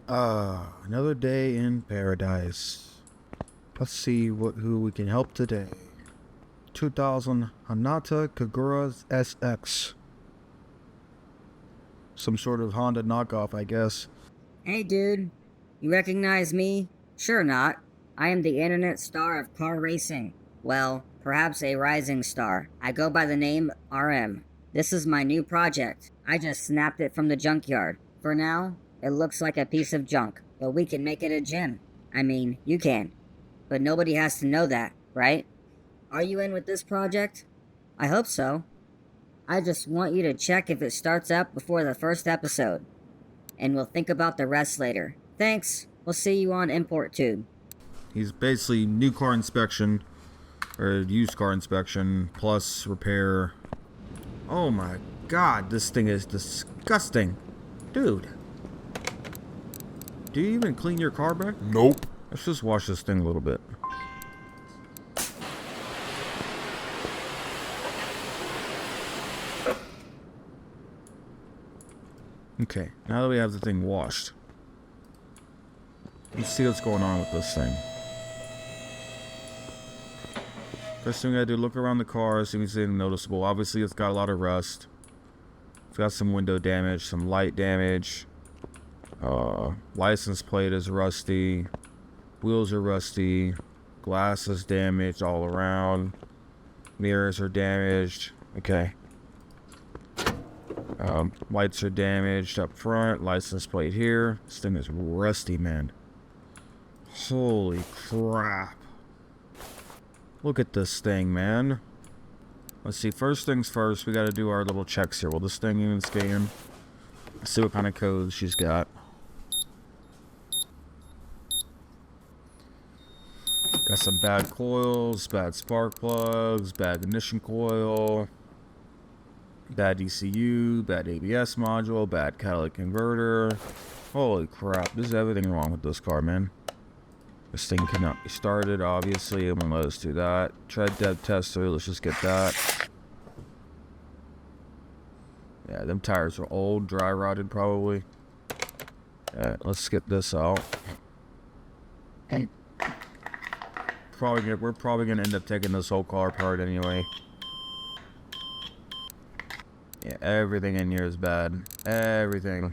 Another day in paradise. Let's see who we can help today. 2000 Hanata Kagura SX. Some sort of Honda knockoff, I guess. Hey dude, you recognize me? Sure not. I am the internet star of car racing. Well, perhaps a rising star. I go by the name RM. This is my new project. I just snapped it from the junkyard. For now, it looks like a piece of junk, but we can make it a gem. I mean, you can. But nobody has to know that, right? Are you in with this project? I hope so. I just want you to check if it starts up before the first episode, and we'll think about the rest later. Thanks. We'll see you on Import Tube. He's basically new car inspection, or used car inspection, plus repair. Oh my god, this thing is disgusting. Dude. Do you even clean your car back? Nope. Let's just wash this thing a little bit. Okay, now that we have the thing washed, let's see what's going on with this thing. First thing we gotta do, look around the car, see if there's anything noticeable. Obviously, it's got a lot of rust. It's got some window damage, some light damage. License plate is rusty. Wheels are rusty. Glass is damaged all around. Mirrors are damaged. Okay. Lights are damaged up front. License plate here. This thing is rusty, man. Holy crap. Look at this thing, man. Let's see. First things first, we gotta do our little checks here. Will this thing even scan? Let's see what kind of code she's got. Got some bad coils, bad spark plugs, bad ignition coil, bad ECU, bad ABS module, bad catalytic converter. Holy crap, there's everything wrong with this car, man. This thing cannot be started, obviously. I'm gonna let us do that. Tread depth tester, let's just get that. Yeah, them tires are old, dry rotted probably. Alright, let's get this out. We're probably gonna end up taking this whole car apart anyway. Yeah, everything in here is bad. Everything.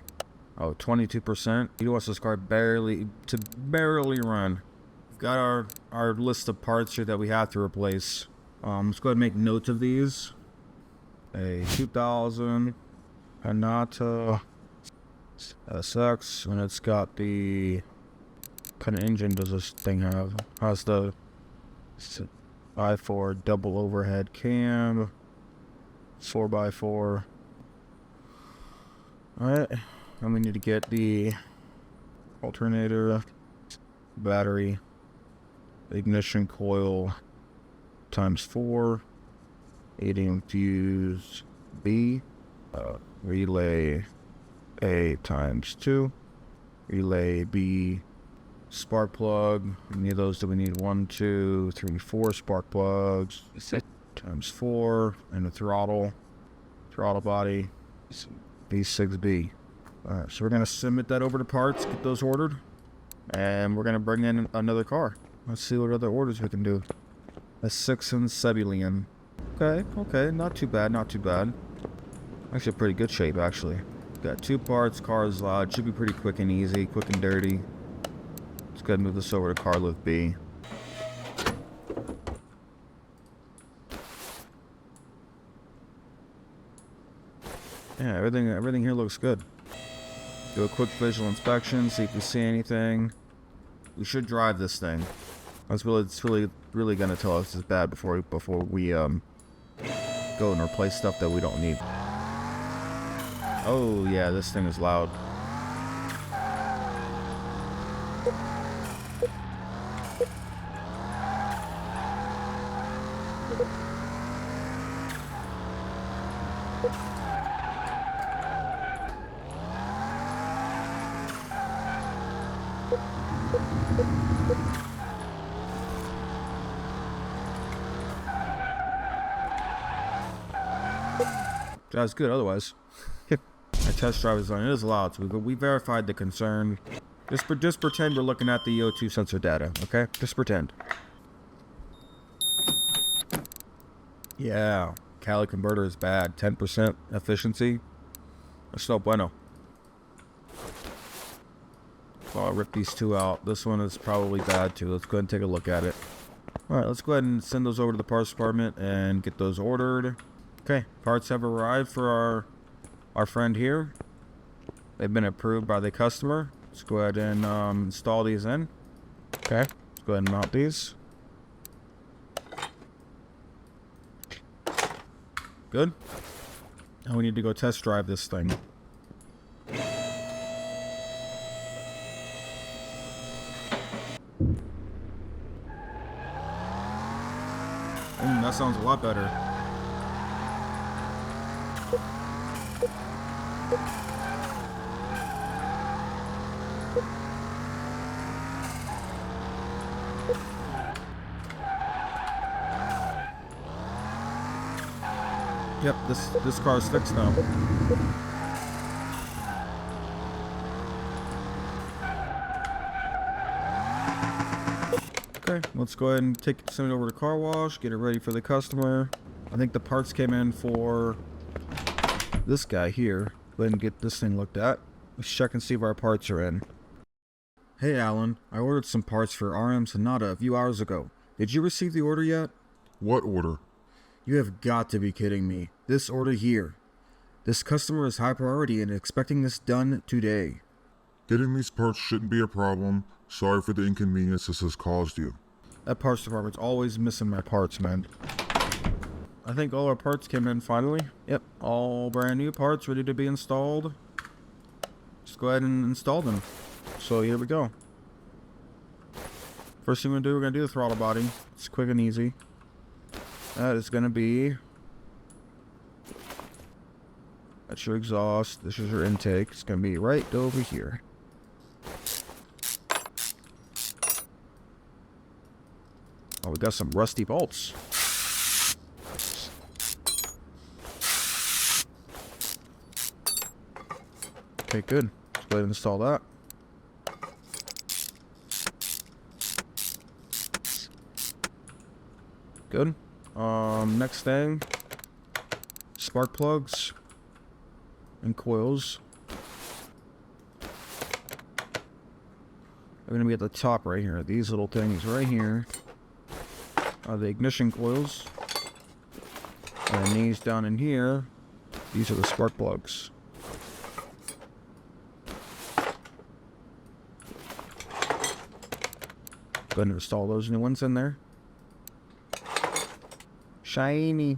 Oh, 22%. He wants this car barely run. We've got our list of parts here that we have to replace. Let's go ahead and make notes of these. A 2000 Hanata SX, and it's got the kind of engine does this thing have? Has the i4 double overhead cam, 4x4. Alright, and we need to get the alternator, battery, ignition coil times 4, 80 fuse B, relay A times 2, relay B, spark plug. How many of those do we need? 1, 2, 3, 4 spark plugs times 4, and the throttle body B6B. Alright, so we're gonna submit that over to parts, get those ordered, and we're gonna bring in another car. Let's see what other orders we can do. A 6 in Cebulian. Okay, not too bad. Actually, pretty good shape, actually. Got 2 parts, car is loud, should be pretty quick and easy, quick and dirty. Let's go ahead and move this over to car lift B. Yeah, everything here looks good. Do a quick visual inspection, see if we see anything. We should drive this thing. It's really gonna tell us it's bad before we go and replace stuff that we don't need. Oh yeah, this thing is loud. That's good otherwise. I test drive design. It is loud, so we verified the concern. Just pretend we're looking at the O2 sensor data, okay? Just pretend. Yeah, Cali converter is bad. 10% efficiency. That's no bueno. So I'll rip these two out. This one is probably bad too. Let's go ahead and take a look at it. Alright, let's go ahead and send those over to the parts department and get those ordered. Okay, parts have arrived for our friend here. They've been approved by the customer. Let's go ahead and install these in. Okay, let's go ahead and mount these. Good. Now we need to go test drive this thing. That sounds a lot better. Yep, this car is fixed now. Okay, let's go ahead and send it over to car wash, get it ready for the customer. I think the parts came in for this guy here. Go ahead and get this thing looked at. Let's check and see if our parts are in. Hey Alan, I ordered some parts for RM Sonata a few hours ago. Did you receive the order yet? What order? You have got to be kidding me. This order here. This customer is high priority and expecting this done today. Getting these parts shouldn't be a problem. Sorry for the inconvenience this has caused you. That parts department's always missing my parts, man. I think all our parts came in finally. Yep, all brand new parts ready to be installed. Just go ahead and install them. So here we go. First thing we're gonna do the throttle body. It's quick and easy. That is gonna be... That's your exhaust. This is your intake. It's gonna be right over here. Oh, we got some rusty bolts. Okay, good. Let's go ahead and install that. Good. Next thing, spark plugs and coils. They're gonna be at the top right here. These little things right here are the ignition coils, and these down in here, these are the spark plugs. Go ahead and install those new ones in there. Shiny.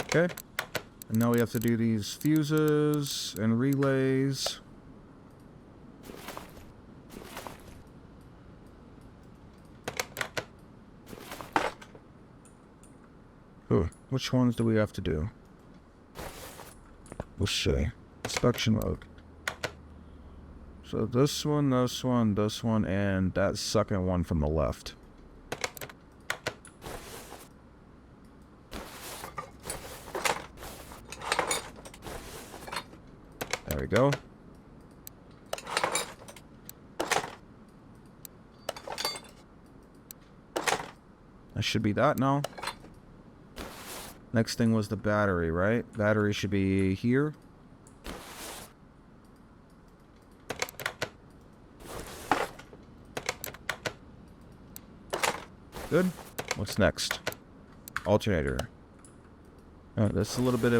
Okay. And now we have to do these fuses and relays. Which ones do we have to do? Let's see. Inspection mode. So this one, and that second one from the left. There we go. That should be that now. Next thing was the battery, right? Battery should be here. Good. What's next? Alternator. That's a little bit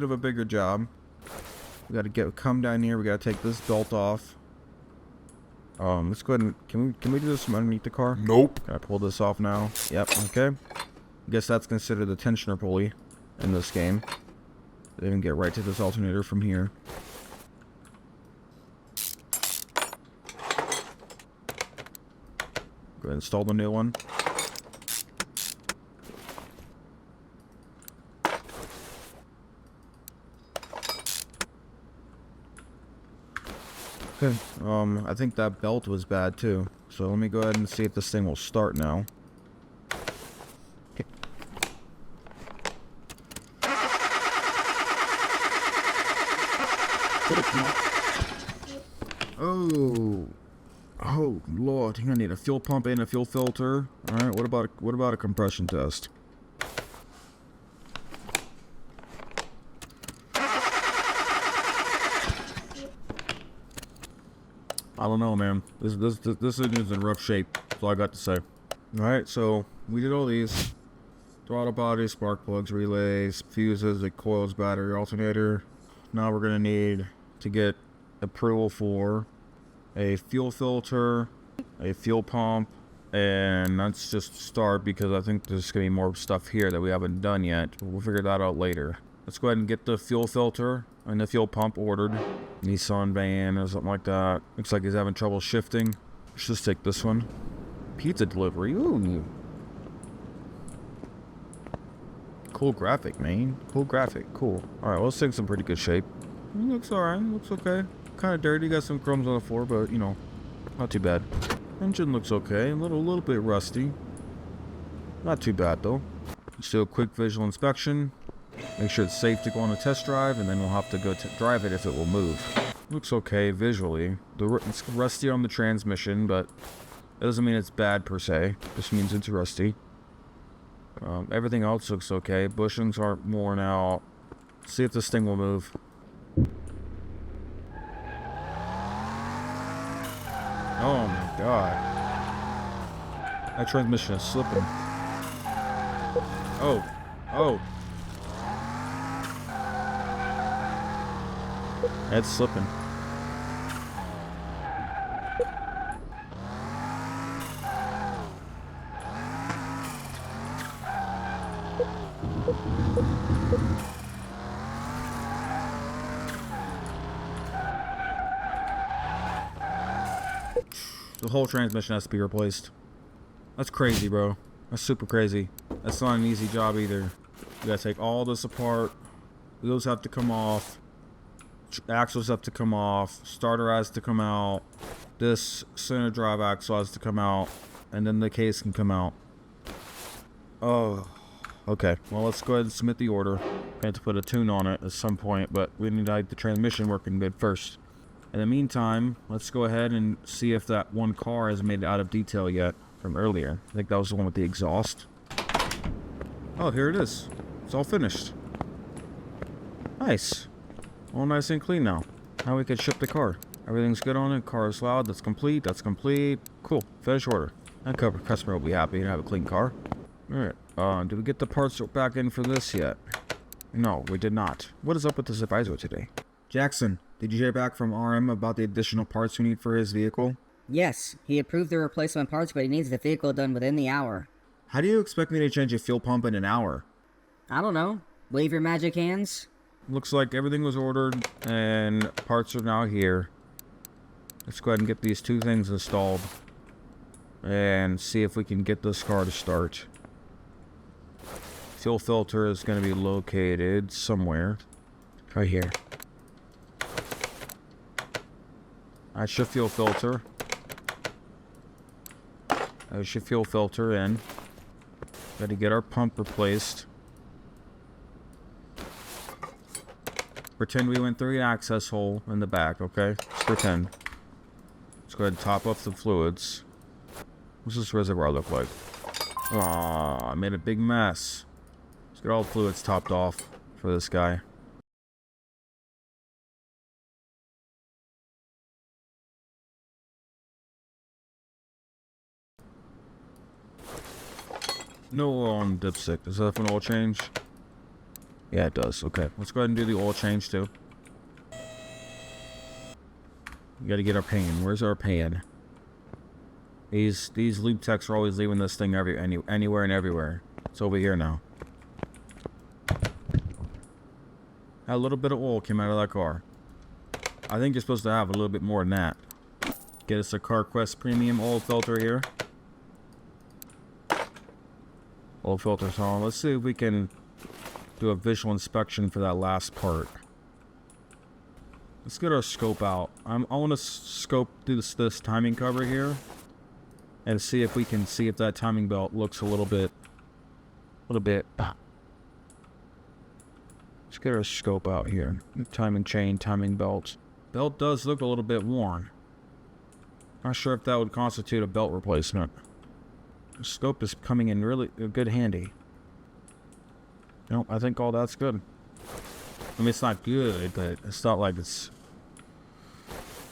of a bigger job. We gotta come down here. We gotta take this belt off. Let's go ahead and can we do this from underneath the car? Nope. Can I pull this off now? Yep. Okay. Guess that's considered the tensioner pulley in this game. They can get right to this alternator from here. Go ahead and install the new one. Okay. I think that belt was bad too. So let me go ahead and see if this thing will start now. Oh. Oh Lord, I need a fuel pump and a fuel filter. Alright, what about a compression test? I don't know, man. This engine's in rough shape. That's all I got to say. Alright, so we did all these. Throttle body, spark plugs, relays, fuses, the coils, battery, alternator. Now we're gonna need to get approval for a fuel filter, a fuel pump, and let's just start because I think there's gonna be more stuff here that we haven't done yet. We'll figure that out later. Let's go ahead and get the fuel filter and the fuel pump ordered. Nissan van or something like that. Looks like he's having trouble shifting. Let's just take this one. Pizza delivery. Ooh. Cool graphic, man. Cool graphic. Cool. Alright, well, this thing's in pretty good shape. It looks alright. Looks okay. Kind of dirty. Got some crumbs on the floor, but, you know, not too bad. Engine looks okay. A little bit rusty. Not too bad, though. Let's do a quick visual inspection. Make sure it's safe to go on a test drive, and then we'll have to go drive it if it will move. Looks okay visually. It's rusty on the transmission, but that doesn't mean it's bad per se. Just means it's rusty. Everything else looks okay. Bushings aren't worn out. See if this thing will move. Oh my god. That transmission is slipping. Oh. Oh. It's slipping. The whole transmission has to be replaced. That's crazy, bro. That's super crazy. That's not an easy job either. You gotta take all this apart. Wheels have to come off. Axles have to come off. Starter has to come out. This center drive axle has to come out. And then the case can come out. Oh. Okay. Well, let's go ahead and submit the order. I have to put a tune on it at some point, but we need to get the transmission working good first. In the meantime, let's go ahead and see if that one car has made it out of detail yet from earlier. I think that was the one with the exhaust. Oh, here it is. It's all finished. Nice. All nice and clean now. Now we can ship the car. Everything's good on it. Car is loud. That's complete. That's complete. Cool. Finish order. And customer will be happy to have a clean car. Alright. Did we get the parts back in for this yet? No, we did not. What is up with this advisor today? Jackson, did you hear back from RM about the additional parts we need for his vehicle? Yes, he approved the replacement parts, but he needs the vehicle done within the hour. How do you expect me to change a fuel pump in an hour? I don't know. Wave your magic hands. Looks like everything was ordered and parts are now here. Let's go ahead and get these two things installed and see if we can get this car to start. Fuel filter is going to be located somewhere. Right here. That's your fuel filter. There's your fuel filter in. Got to get our pump replaced. Pretend we went through the access hole in the back, okay? Just pretend. Let's go ahead and top up the fluids. What's this reservoir look like? Aw, I made a big mess. Let's get all the fluids topped off for this guy. No oil on dipstick. Does that have an oil change? Yeah, it does. Okay, let's go ahead and do the oil change too. We gotta get our pan. Where's our pan? These lube techs are always leaving this thing anywhere and everywhere. It's over here now. A little bit of oil came out of that car. I think you're supposed to have a little bit more than that. Get us a CarQuest Premium oil filter here. Oil filter's on. Let's see if we can do a visual inspection for that last part. Let's get our scope out. I want to scope through this timing cover here and see if we can see if that timing belt looks a little bit. Let's get our scope out here. Timing chain, timing belt. Belt does look a little bit worn. Not sure if that would constitute a belt replacement. The scope is coming in really good handy. Nope, I think all that's good. I mean, it's not good, but it's not like it's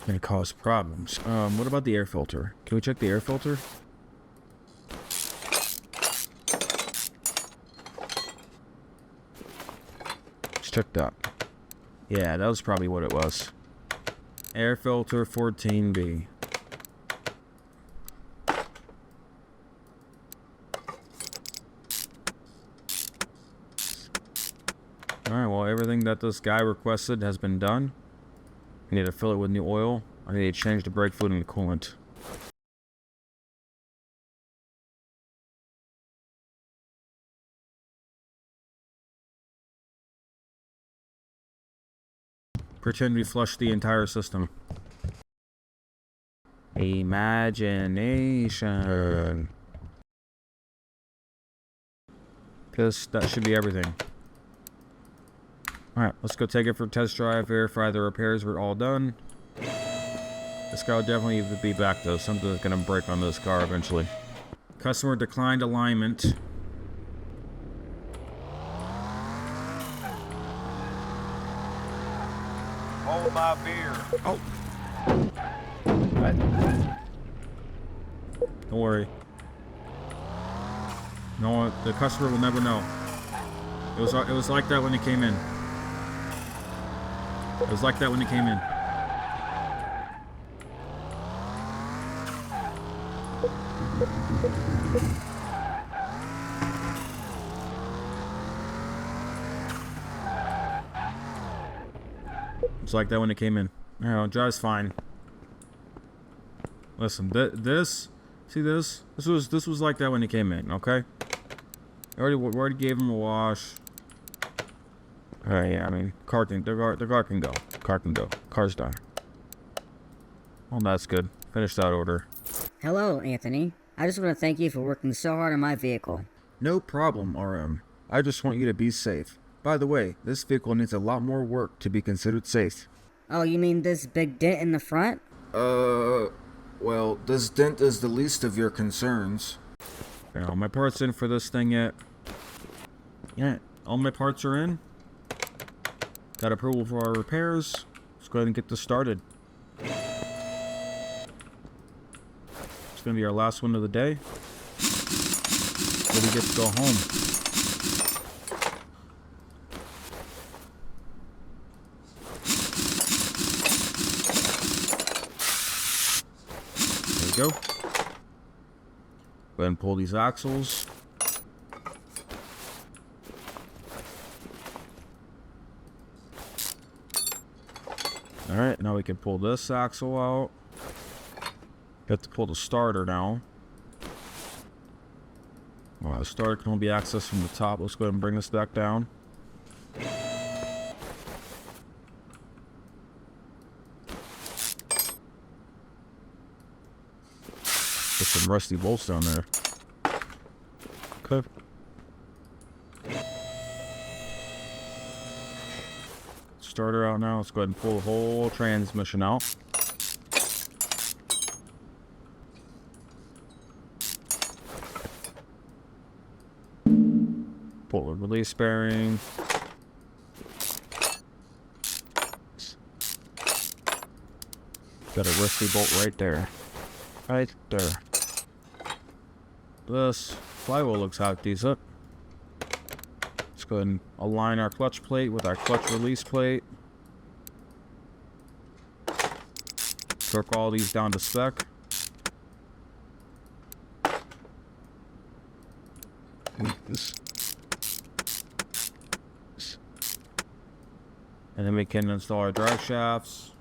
gonna cause problems. What about the air filter? Can we check the air filter? Let's check that. Yeah, that was probably what it was. Air filter 14B. Alright, well, everything that this guy requested has been done. I need to fill it with new oil. I need to change the brake fluid and the coolant. Pretend we flushed the entire system. Imagination. Because that should be everything. Alright, let's go take it for a test drive, verify the repairs were all done. This car will definitely be back though. Something's gonna break on this car eventually. Customer declined alignment. Hold my beer. Oh! What? Don't worry. No, the customer will never know. It was like that when it came in. It was like that when it came in. It's like that when it came in. No, drive's fine. Listen, this was like that when it came in. Okay. I already gave him a wash. Yeah, I mean, the car can go. Car can go. Car's done. Well, that's good. Finish that order. Hello, Anthony. I just want to thank you for working so hard on my vehicle. No problem, RM. I just want you to be safe. By the way, this vehicle needs a lot more work to be considered safe. Oh, you mean this big dent in the front? Well, this dent is the least of your concerns. You know, my parts in for this thing yet? Yeah, all my parts are in. Got approval for our repairs. Let's go ahead and get this started. It's gonna be our last one of the day. Then we get to go home. There we go. Go ahead and pull these axles. Alright, now we can pull this axle out. Have to pull the starter now. Well, the starter can only be accessed from the top. Let's go ahead and bring this back down. Put some rusty bolts down there. Okay. Starter out now. Let's go ahead and pull the whole transmission out. Pull the release bearing. Got a rusty bolt right there. Right there. This flywheel looks half decent. Let's go ahead and align our clutch plate with our clutch release plate. Torque all these down to spec. And then we can install our drive shafts.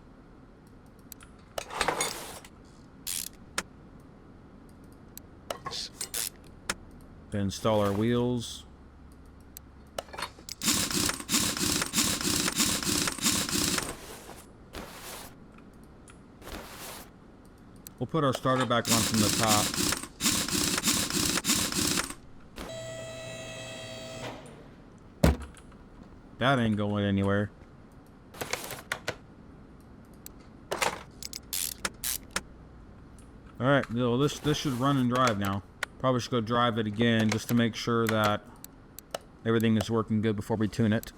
Then install our wheels. We'll put our starter back on from the top. That ain't going anywhere. Alright, well, this should run and drive now. Probably should go drive it again just to make sure that everything is working good before we tune it.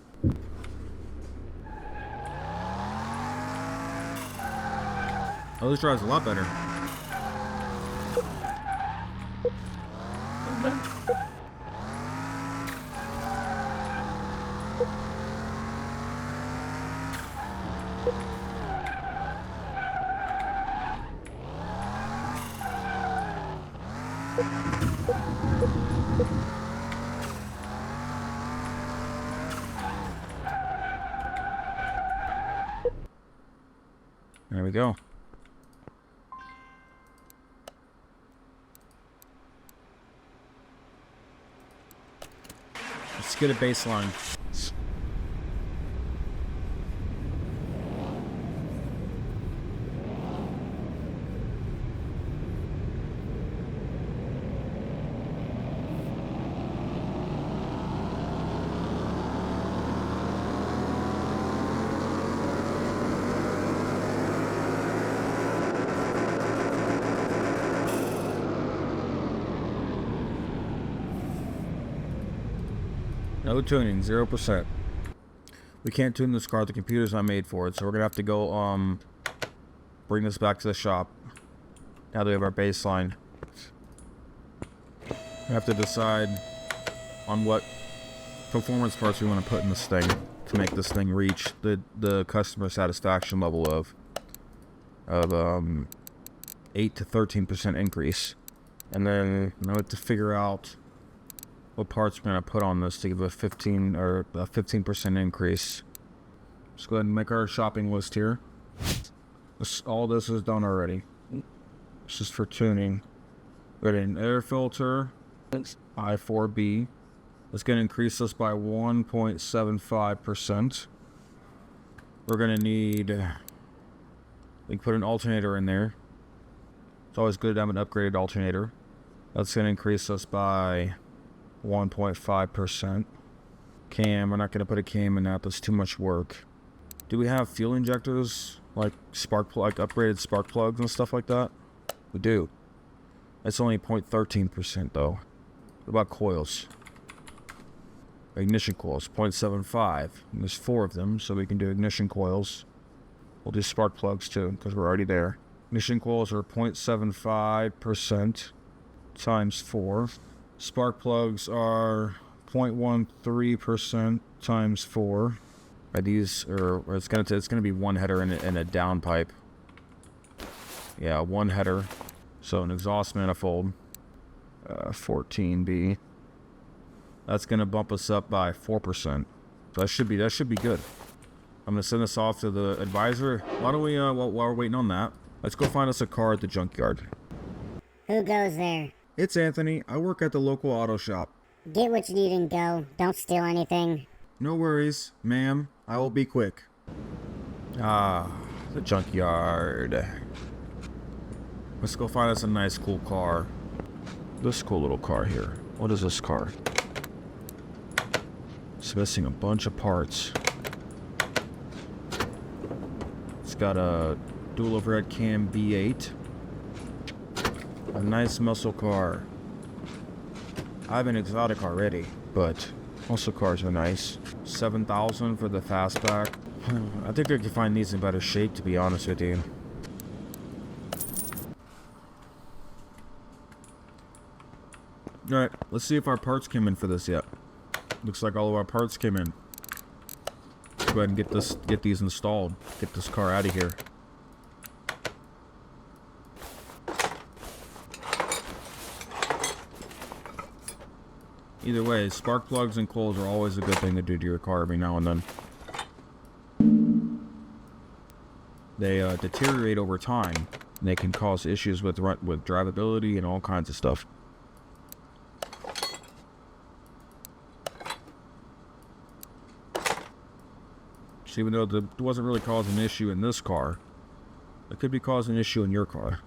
Oh, this drives a lot better. There we go. Let's get a baseline. No tuning, 0%. We can't tune this car. The computer's not made for it, so we're gonna have to go bring this back to the shop. Now that we have our baseline, we have to decide on what performance parts we want to put in this thing to make this thing reach the customer satisfaction level of 8 to 13% increase, and then we have to figure out what parts we're going to put on this to give a 15% increase. Let's go ahead and make our shopping list here. All this is done already. This is for tuning. We got an air filter, I4B. It's going to increase this by 1.75%. We're going to need, we can put an alternator in there. It's always good to have an upgraded alternator. That's going to increase us by 1.5%. Cam, we're not going to put a cam in that. That's too much work. Do we have fuel injectors, like upgraded spark plugs and stuff like that? We do. It's only 0.13% though. What about coils? Ignition coils, 0.75. And there's 4 of them, so we can do ignition coils. We'll do spark plugs too, because we're already there. Ignition coils are 0.75% times 4. Spark plugs are 0.13% times 4. Are these, or it's gonna be one header and a down pipe. Yeah, one header. So an exhaust manifold, 14B. That's gonna bump us up by 4%. So that should be good. I'm gonna send this off to the advisor. Why don't we, while we're waiting on that, let's go find us a car at the junkyard. Who goes there? It's Anthony. I work at the local auto shop. Get what you need and go. Don't steal anything. No worries, ma'am. I will be quick. Ah, the junkyard. Let's go find us a nice, cool car. This cool little car here. What is this car? It's missing a bunch of parts. It's got a dual overhead cam V8. A nice muscle car. I have an exotic already, but muscle cars are nice. 7,000 for the fastback. I think I can find these in better shape, to be honest with you. Alright, let's see if our parts came in for this yet. Looks like all of our parts came in. Let's go ahead and get these installed. Get this car out of here. Either way, spark plugs and coils are always a good thing to do to your car every now and then. They deteriorate over time, and they can cause issues with drivability and all kinds of stuff. So even though it wasn't really causing an issue in this car, it could be causing an issue in your car.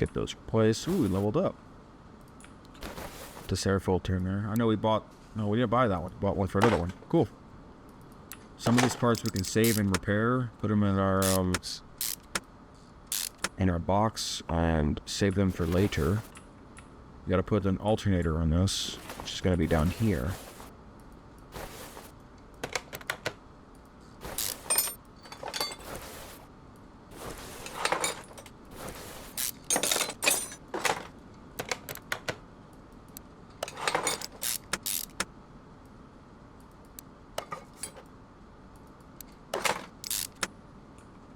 get those replaced. Ooh, we leveled up. This air filter in there. I know we bought... No, we didn't buy that one. We bought one for another one. Cool. Some of these parts we can save and repair. Put them in our box and save them for later. We gotta put an alternator on this, which is gonna be down here.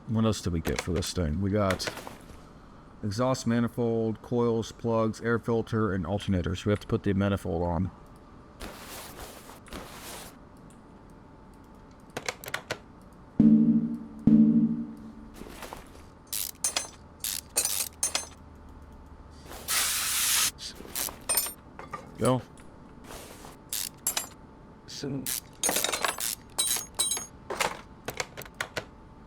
What else did we get for this thing? We got exhaust manifold, coils, plugs, air filter, and alternators. We have to put the manifold on. Go.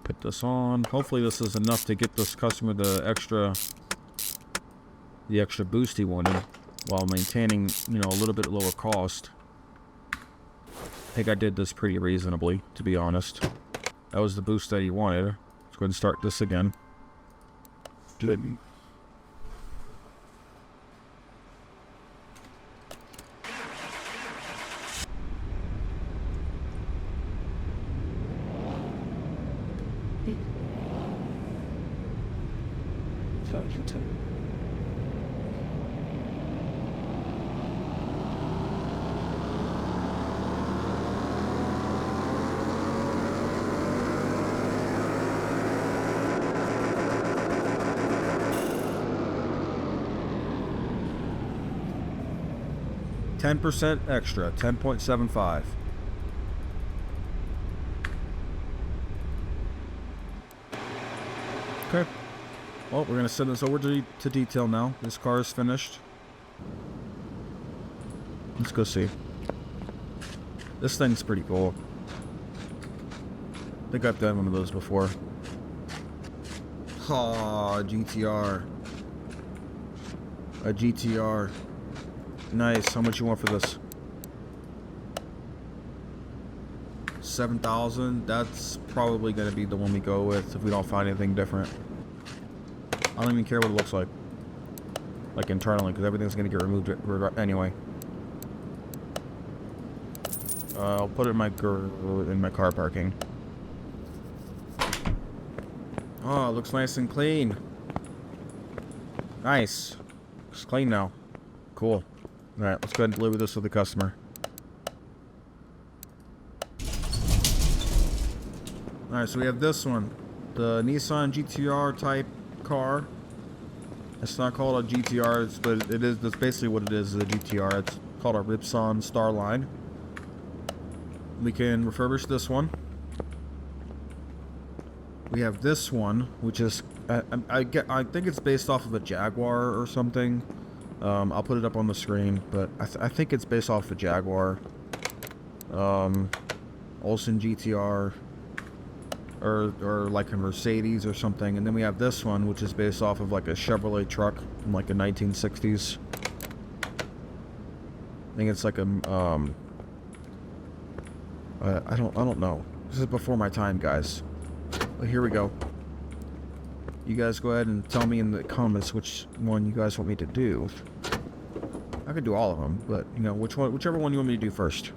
Put this on. Hopefully this is enough to get this customer the extra boost he wanted while maintaining, you know, a little bit lower cost. I think I did this pretty reasonably, to be honest. That was the boost that he wanted. Let's go ahead and start this again. Good. %, extra, 10.75. Okay. Well, we're gonna send this over to detail now. This car is finished. Let's go see. This thing's pretty cool. I think I've done one of those before. Aw, GTR. A GTR. Nice. How much you want for this? 7,000. That's probably going to be the one we go with if we don't find anything different. I don't even care what it looks like internally, because everything's going to get removed anyway. I'll put it in my car parking. Oh, it looks nice and clean. Nice. It's clean now. Cool. Alright, let's go ahead and deliver this to the customer. Alright, so we have this one. The Nissan GTR type car. It's not called a GTR, but it is. That's basically what it is, a GTR. It's called a Ripson Starline. We can refurbish this one. We have this one, which is... I think it's based off of a Jaguar or something. I'll put it up on the screen, but I think it's based off a Jaguar. Olsen GTR. Or like a Mercedes or something. And then we have this one, which is based off of like a Chevrolet truck from like the 1960s. I think it's like a, I don't know. This is before my time, guys. But here we go. You guys go ahead and tell me in the comments which one you guys want me to do. I could do all of them, but you know, whichever one you want me to do first.